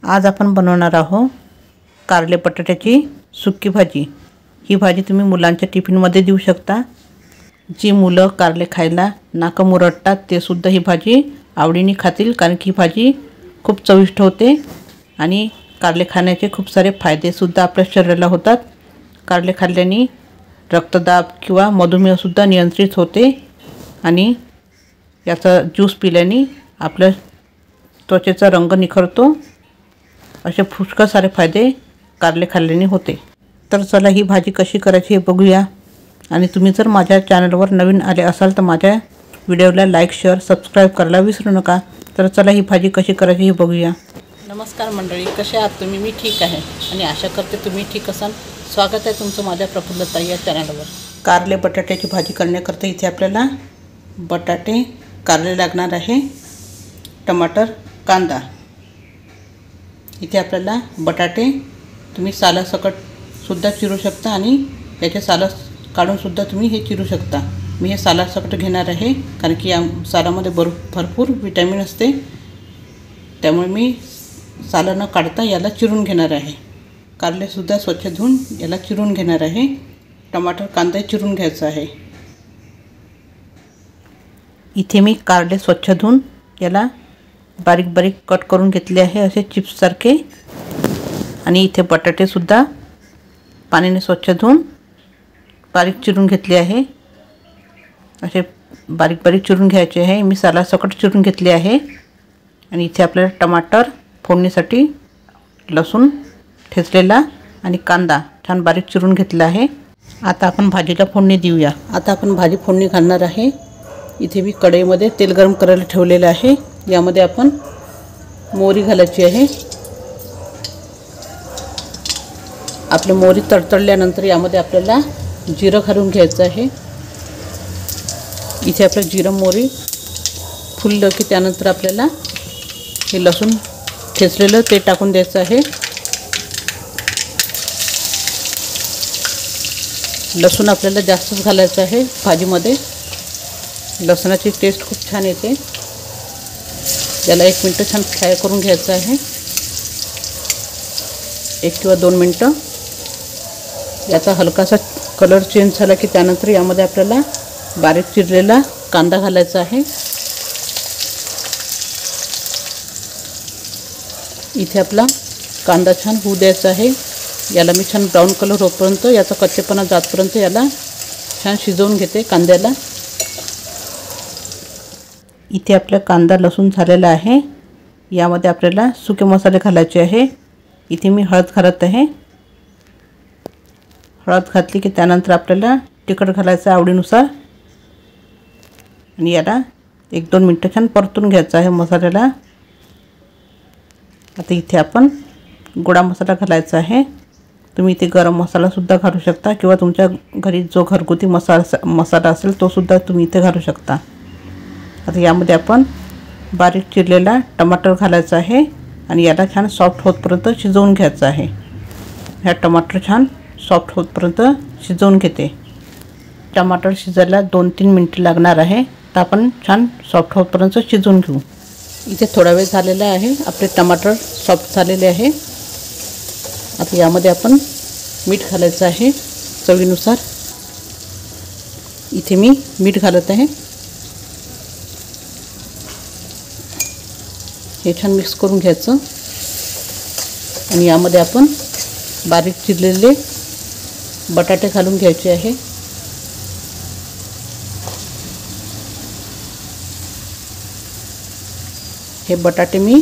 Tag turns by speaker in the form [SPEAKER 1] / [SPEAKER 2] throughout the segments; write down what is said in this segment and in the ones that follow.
[SPEAKER 1] आज आपण बनवणार आहोत कारले बटाट्याची सुक्की भाजी। ही भाजी तुम्ही मुलांच्या टिफिनमध्ये देऊ शकता। जी मुलं कारले खायला नाका मुरडतात ते सुद्धा ही भाजी आवडीने खातील, कारण की ही भाजी खूप चविष्ट होते आणि कारले खाण्याचे खूप सारे फायदे सुद्धा आपल्या शरीराला होतात। कारले खाल्ल्याने रक्तदाब किंवा मधुमेह सुद्धा नियंत्रित होते आणि याचा ज्यूस पिल्याने आपल्या त्वचेचा रंग निखरतो। असे पुष्कळ सारे फायदे कारले खाल्ल्याने होते। तर चला ही भाजी कशी करायची हे बघूया। आणि तुम्ही जर माझ्या चॅनलवर नवीन आले असाल तर माझ्या व्हिडिओला लाईक शेअर सबस्क्राईब करायला विसरू नका। तर चला ही भाजी कशी करायची हे बघूया। नमस्कार मंडळी, कसे आहात तुम्ही? मी ठीक आहे आणि आशा करते तुम्ही ठीक असाल। स्वागत आहे तुमचं माझ्या प्रफुल्लताई या चॅनलवर। कारले बटाट्याची भाजी करण्याकरता इथे आपल्याला बटाटे कारले लागणार आहे, टमाटर, कांदा। इथे आपल्याला बटाटे तुम्ही सालासकट सुद्धा चिरू शकता आणि याचे साल काढून सुद्धा तुम्ही हे चिरू शकता। मी हे सालासकट घेणार आहे कारण की या सालामध्ये भरपूर विटॅमिन असते, त्यामुळे मी साल न काढता याला चिरून घेणार आहे। कारले सुद्धा स्वच्छ धुवून याला चिरून घेणार आहे। टमाटर कांदा चिरून घ्यायचा आहे। इथे मी कारले स्वच्छ धुवून याला बारीक बारीक कट करून घेतले आहे, असे चिप्स सारखे। आणि इथे बटाटे सुद्धा पाण्याने स्वच्छ धुवून बारीक चिरून घेतले आहे, असे बारीक बारीक चिरून घ्यायचे आहे। मी सालासकट चिरून घेतले आहे। आणि इथे आपल्याला टमाटर फोडणीसाठी, लसूण ठेचलेला आणि कांदा छान बारीक चिरून घेतला आहे। आता आपण भाजीला फोडणी देऊया। आता आपण भाजी फोडणी घालणार आहे। इथे मी कढईमध्ये तेल गरम करायला ठेवलेले आहे। यामध्ये आपण मोहरी घालायची आहे। आपली मोहरी तडतडल्यानंतर यामध्ये आपल्याला जिरं घालून घ्यायचं आहे। इथे आपलं जिरं मोहरी फुललं की त्यानंतर आपल्याला हे लसूण ठेचलेलं ते टाकून द्यायचं आहे। लसूण आपल्याला जास्तच घालायचं आहे भाजीमध्ये। लसणाची टेस्ट खूप छान येते। याला 1 मिनिट छान फ्राय करून घ्यायचं आहे, 1 किंवा 2 मिनिटं। याचा हलकासा कलर चेंज झाला की त्यानंतर यामध्ये आपल्याला बारीक चिरलेला कांदा घालायचा आहे। इथे आपला कांदा छान होऊ द्यायचा आहे। याला मी छान ब्राऊन कलर होईपर्यंत, याचा कच्चेपणा जातपर्यंत याला छान शिजवून घेते कांद्याला। इथे आपला कांदा लसूण झालेला आहे। यामध्ये आपल्याला सुके मसाले घालायचे आहे। इथे मी हळद घालत आहे। हळद घातली की त्यानंतर आपल्याला तिखट घालायचं आवडीनुसार आणि याला 1-2 मिनिटं छान परतून घ्यायचं आहे मसाल्याला। आता इथे आपण गोडा मसाला घालायचा आहे। तुम्ही इथे गरम मसाला सुद्धा घालू शकता किंवा तुमच्या घरी जो घरगुती मसाला असेल तो सुद्धा तुम्ही इथे घालू शकता। आता यामध्ये आपण बारीक चिरलेला टमाटर घालायचा आहे आणि याला छान सॉफ्ट होतपर्यंत शिजवून घ्यायचं आहे। ह्या टमाटर छान सॉफ्ट होतपर्यंत शिजवून घेते। टमाटर शिजायला 2-3 मिनिटे लागणार आहे, तर आपण छान सॉफ्ट होतपर्यंत शिजवून घेऊ। इथे थोडा वेळ झालेला आहे, आपले टमाटर सॉफ्ट झालेले आहे। आता यामध्ये आपण मीठ घालायचं आहे चवीनुसार। इथे मी मीठ घालत आहे। हे छान मिक्स करून घ्यायचं आणि यामध्ये आपण बारीक चिरलेले बटाटे घालून घ्यायचे आहे। हे बटाटे मी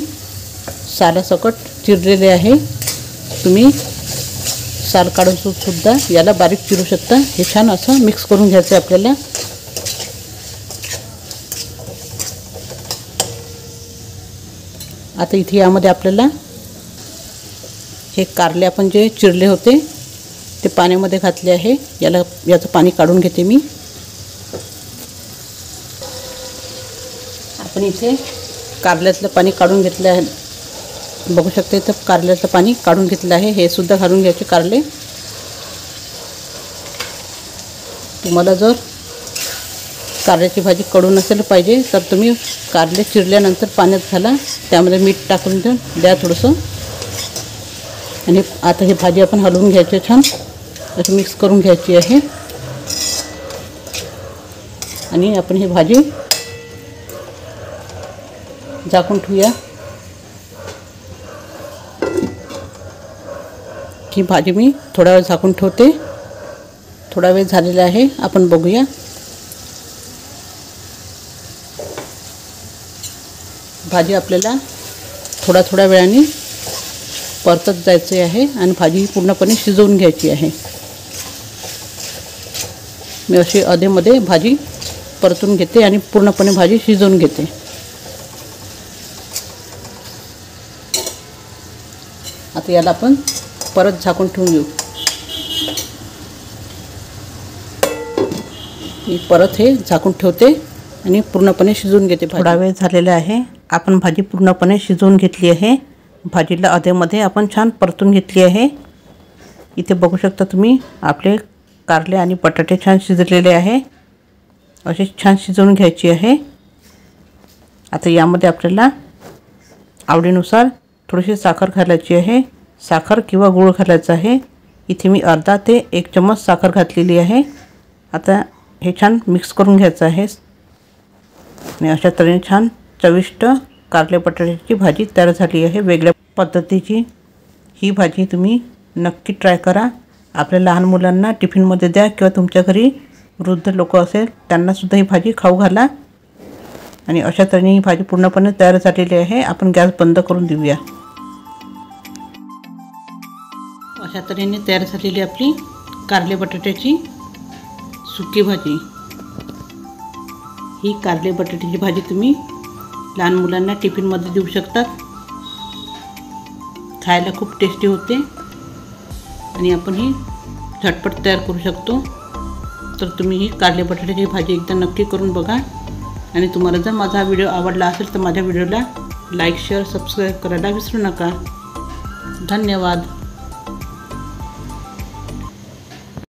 [SPEAKER 1] सालासकट चिरलेले आहे। तुम्ही साल काढून सुद्धा याला बारीक चिरू शकता। हे छान असं मिक्स करून घ्यायचं आहे आपल्याला। आता इथे यामध्ये आपल्याला हे कारले आपण जे चिरले होते ते पाण्यामध्ये घातले आहे। याचं पाणी काढून घेते मी। आपण इथे कारल्यातलं पाणी काढून घेतलं आहे, बघू शकता। इथं कारल्याचं पाणी काढून घेतलं आहे। हे सुद्धा घालून घ्यायचे कारले। तुम्हाला जर कारल्याची भाजी कडू नसेल पाहिजे तर तुम्ही कारले चिरल्यानंतर पाण्यात घाला, त्यामध्ये मीठ टाकून द्या थोडंसं, आणि आता ही भाजी आपण हलवून घ्यायची, छान अशी मिक्स करून घ्यायची आहे. आणि आपण ही भाजी झाकून ठेवूया. ही भाजी मी थोडा वेळ झाकून ठेवते. थोडा वेळ झालेला आहे, आपण बघूया. भाजी आपल्याला थोड्या वेळाने परतत जायचे आहे आणि भाजी पूर्णपणे शिजवून घ्यायची आहे. मी अशी अधेमध्ये भाजी परतून घेते आणि पूर्णपणे भाजी शिजवून घेते. आता याला आपण परत झाकून ठेवून घेऊ. मी परत हे झाकून ठेवते आणि पूर्णपणे शिजवून घेते. थोडा वेळ झालेला आहे, आपण भाजी पूर्णपणे शिजवून घेतली आहे. भाजीला अधेमध्ये आपण छान परतून घेतली आहे. इथे बघू शकता तुम्ही, आपले कारले आणि बटाटे छान शिजलेले आहे. असे छान शिजवून घ्यायची आहे. आता यामध्ये आपल्याला आवडीनुसार थोडीशी साखर घालायची आहे. साखर किंवा गूळ घालायचा आहे. इथे मी अर्धा ते 1 चम्मच साखर घातलेली आहे. आता हे छान मिक्स करून घ्यायचं आहे आणि अशा तऱ्हेने छान चविष्ट कारले बटाट्याची भाजी तयार झाली आहे. वेगळ्या पद्धतीची ही भाजी तुम्ही नक्की ट्राय करा. आपल्या लहान मुलांना टिफिनमध्ये द्या किंवा तुमच्या घरी वृद्ध लोक असेल त्यांनासुद्धा ही भाजी खाऊ घाला. आणि अशा तऱ्हेने ही भाजी पूर्णपणे तयार झालेली आहे. आपण गॅस बंद करून देऊया. अशा तऱ्हेने तयार झालेली आपली कारले बटाट्याची सुकी भाजी. ही कारले बटाट्याची भाजी तुम्ही लहान मुलांना टिफिनमध्ये देऊ शकतात. खायला खूप टेस्टी होते आणि आपण ही झटपट तयार करू शकतो. तर तुम्ही ही कारले बटाट्याची भाजी एकदा नक्की करून बघा. आणि तुम्हाला जर माझा हा व्हिडिओ आवडला असेल तर माझ्या व्हिडिओला लाईक, शेअर, सबस्क्राईब करायला विसरू नका. धन्यवाद.